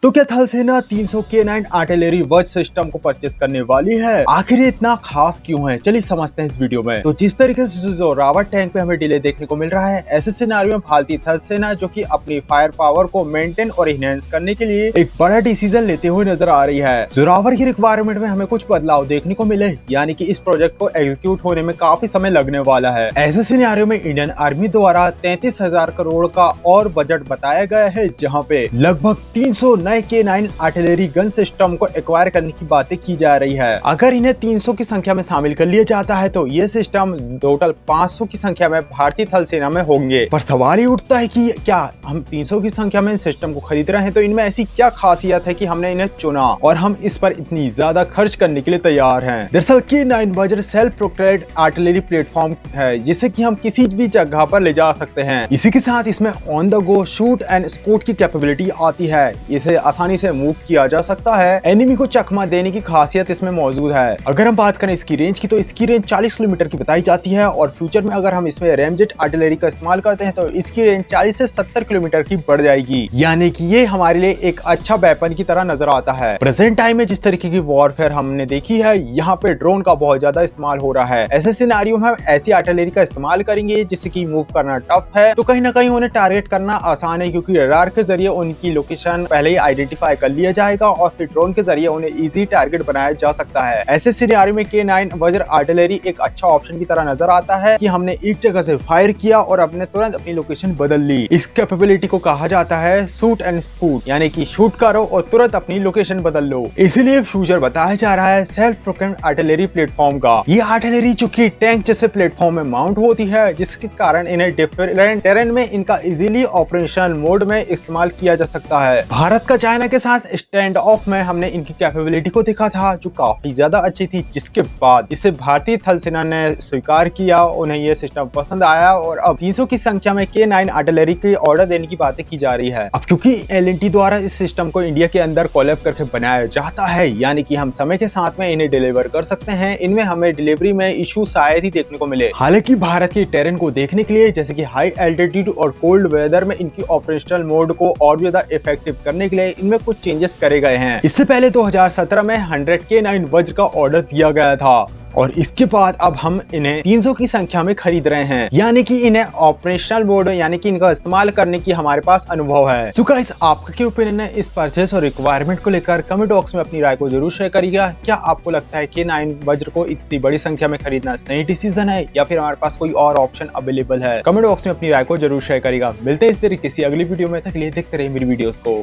तो क्या थल सेना 300 K9 आर्टिलरी वॉच सिस्टम को परचेस करने वाली है? आखिर ये इतना खास क्यों है? चलिए समझते हैं इस वीडियो में। तो जिस तरीके से जोरावर टैंक पे हमें डिले देखने को मिल रहा है, ऐसे सिनेरियो में भारतीय थल सेना जो कि अपनी फायर पावर को मेंटेन और इनहेंस करने के लिए एक बड़ा डिसीजन लेते हुए नजर आ रही है। जोरावर की रिक्वायरमेंट में हमें कुछ बदलाव देखने को मिले, यानी कि इस प्रोजेक्ट को एग्जीक्यूट होने में काफी समय लगने वाला है। ऐसे सिनेरियो में इंडियन आर्मी द्वारा 33,000 करोड़ का और बजट बताया गया है, जहाँ पे लगभग 300 नए K9 आर्टिलरी गन सिस्टम को एक्वायर करने की बातें की जा रही है। अगर इन्हें 300 की संख्या में शामिल कर लिया जाता है तो ये सिस्टम टोटल 500 की संख्या में भारतीय थल सेना में होंगे। पर सवाल ही उठता है कि क्या हम 300 की संख्या में इन सिस्टम को खरीद रहे हैं तो इनमें ऐसी क्या खासियत है कि हमने इन्हें चुना और हम इस पर इतनी ज्यादा खर्च करने के लिए तैयार हैं। दरअसल K9 वज्र सेल्फ प्रोक्लेम्ड आर्टिलरी प्लेटफॉर्म है, जिसे कि हम किसी भी जगह पर ले जा सकते हैं। इसी के साथ इसमें on the go shoot and scoot की कैपेबिलिटी आती है। इसे आसानी से मूव किया जा सकता है। एनिमी को चकमा देने की खासियत इसमें मौजूद है। अगर हम बात करें इसकी रेंज की तो इसकी रेंज 40 किलोमीटर की बताई जाती है और फ्यूचर में अगर हम इसमें रैमजेट आर्टिलरी का इस्तेमाल करते हैं तो इसकी रेंज 40 से 70 किलोमीटर की बढ़ जाएगी, यानी कि ये हमारे लिए एक अच्छा वेपन की तरह नजर आता है। प्रेजेंट टाइम में जिस तरीके की वॉरफेयर हमने देखी है, यहाँ पे ड्रोन का बहुत ज्यादा इस्तेमाल हो रहा है। ऐसे सिनेरियो में हम ऐसी आर्टिलरी का इस्तेमाल करेंगे जिससे कि मूव करना टफ है, तो कहीं ना कहीं उन्हें टारगेट करना आसान है, क्योंकि रडार के जरिए उनकी लोकेशन पहले ही आइडेंटिफाई कर लिया जाएगा और फिर ड्रोन के जरिए उन्हें इजी टारगेट बनाया जा सकता है। ऐसे सिनेरियो में K9 वज्र आर्टिलरी एक अच्छा ऑप्शन की तरह नजर आता है कि हमने एक जगह से फायर किया और अपने तुरंत अपनी लोकेशन बदल ली। इस कैपेबिलिटी को कहा जाता है शूट एंड स्कूट, यानी कि शूट करो और तुरंत अपनी लोकेशन बदल लो। इसीलिए फ्यूचर बताया जा रहा है सेल्फ प्रोक्लेम्ड आर्टिलरी प्लेटफॉर्म का। ये आर्टिलरी जो कि टैंक जैसे प्लेटफॉर्म में माउंट होती है, जिसके कारण इन्हें डिफरेंट टेरेन में इनका इजीली ऑपरेशनल मोड में इस्तेमाल किया जा सकता है। भारत का चाइना के साथ स्टैंड ऑफ में हमने इनकी कैपेबिलिटी को देखा था, जो काफी ज्यादा अच्छी थी, जिसके बाद इसे भारतीय थल सेना ने स्वीकार किया। उन्हें यह सिस्टम पसंद आया और अब 300 की संख्या में K9 आर्टिलरी की ऑर्डर देने की बातें की जा रही है। अब क्योंकि L&T द्वारा इस सिस्टम को इंडिया के अंदर कोलैब करके बनाया जाता है, यानी कि हम समय के साथ में इन्हें डिलीवर कर सकते हैं। इनमें हमें डिलीवरी में इशू शायद ही देखने को मिले। हालांकि भारत के टेरेन को देखने के लिए, जैसे कि हाई एल्टीट्यूड और कोल्ड वेदर में इनकी ऑपरेशनल मोड को और ज्यादा इफेक्टिव करने के लिए इनमें कुछ चेंजेस करे गए हैं। इससे पहले 2017 में 100 K9 वज्र का ऑर्डर दिया गया था और इसके बाद अब हम इन्हें 300 की संख्या में खरीद रहे हैं, यानी कि इन्हें ऑपरेशनल मोड यानी कि इनका इस्तेमाल करने की हमारे पास अनुभव है। सो गाइस, आपका क्या ओपिनियन है इस परचेस और रिक्वायरमेंट को लेकर? कमेंट बॉक्स में अपनी राय को जरूर शेयर करिएगा। क्या आपको लगता है K9 वज्र को इतनी बड़ी संख्या में खरीदना सही डिसीजन है या फिर हमारे पास कोई और ऑप्शन अवेलेबल है? कमेंट बॉक्स में अपनी राय को जरूर शेयर करिएगा। मिलते हैं इस तरह किसी अगली वीडियो में, तक के लिए देखते रहिए मेरी वीडियोस को।